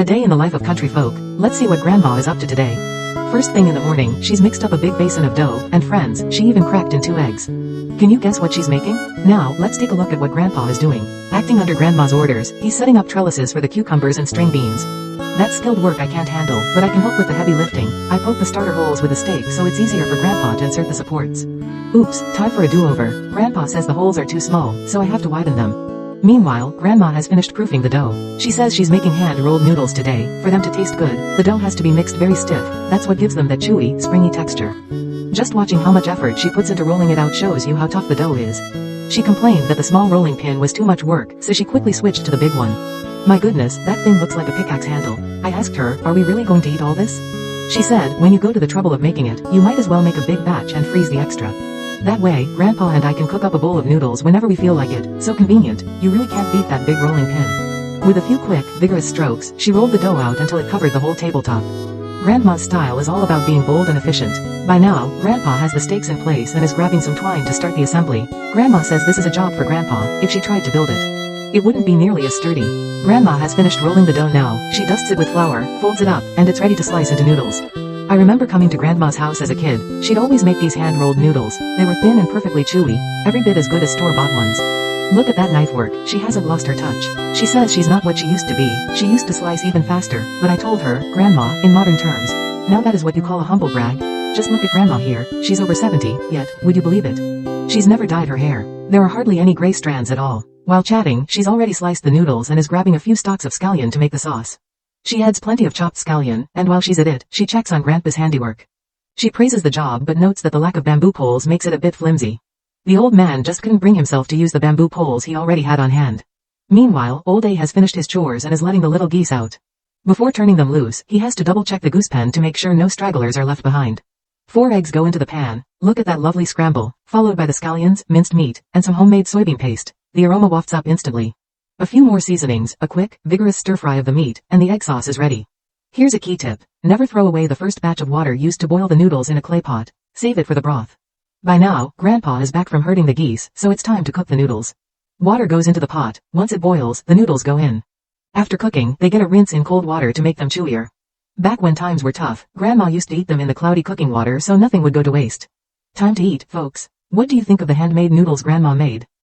A day in the life of country folk. Let's see what Grandma is up to today. First thing in the morning, she's mixed up a big basin of dough, and friends, she even cracked in 2 eggs. Can you guess what she's making? Now, let's take a look at what Grandpa is doing. Acting under Grandma's orders, he's setting up trellises for the cucumbers and string beans. That's skilled work I can't handle, but I can help with the heavy lifting. I poke the starter holes with a stake so it's easier for Grandpa to insert the supports. Oops, time for a do-over. Grandpa says the holes are too small, so I have to widen them. Meanwhile, Grandma has finished proofing the dough. She says she's making hand-rolled noodles today. For them to taste good, the dough has to be mixed very stiff. That's what gives them that chewy, springy texture. Just watching how much effort she puts into rolling it out shows you how tough the dough is. She complained that the small rolling pin was too much work, so she quickly switched to the big one. My goodness, that thing looks like a pickaxe handle. I asked her, are we really going to eat all this? She said, when you go to the trouble of making it, you might as well make a big batch and freeze the extra. That way, Grandpa and I can cook up a bowl of noodles whenever we feel like it. So convenient, you really can't beat that big rolling pin. With a few quick, vigorous strokes, she rolled the dough out until it covered the whole tabletop. Grandma's style is all about being bold and efficient. By now, Grandpa has the stakes in place and is grabbing some twine to start the assembly. Grandma says this is a job for Grandpa. If she tried to build it, it wouldn't be nearly as sturdy. Grandma has finished rolling the dough now. She dusts it with flour, folds it up, and it's ready to slice into noodles. I remember coming to Grandma's house as a kid. She'd always make these hand-rolled noodles. They were thin and perfectly chewy, every bit as good as store-bought ones. Look at that knife work. She hasn't lost her touch. She says she's not what she used to be. She used to slice even faster, but I told her, Grandma, in modern terms. Now that is what you call a humble brag. Just look at Grandma here. She's over 70, yet, would you believe it? She's never dyed her hair. There are hardly any gray strands at all. While chatting, she's already sliced the noodles and is grabbing a few stalks of scallion to make the sauce. She adds plenty of chopped scallion, and while she's at it, she checks on Grandpa's handiwork. She praises the job but notes that the lack of bamboo poles makes it a bit flimsy. The old man just couldn't bring himself to use the bamboo poles he already had on hand. Meanwhile, Old A has finished his chores and is letting the little geese out. Before turning them loose, he has to double-check the goose pen to make sure no stragglers are left behind. 4 eggs go into the pan. Look at that lovely scramble, followed by the scallions, minced meat, and some homemade soybean paste. The aroma wafts up instantly. A few more seasonings, a quick, vigorous stir-fry of the meat, and the egg sauce is ready. Here's a key tip. Never throw away the first batch of water used to boil the noodles in a clay pot. Save it for the broth. By now, Grandpa is back from herding the geese, so it's time to cook the noodles. Water goes into the pot. Once it boils, the noodles go in. After cooking, they get a rinse in cold water to make them chewier. Back when times were tough, Grandma used to eat them in the cloudy cooking water so nothing would go to waste. Time to eat, folks. What do you think of the handmade noodles Grandma made?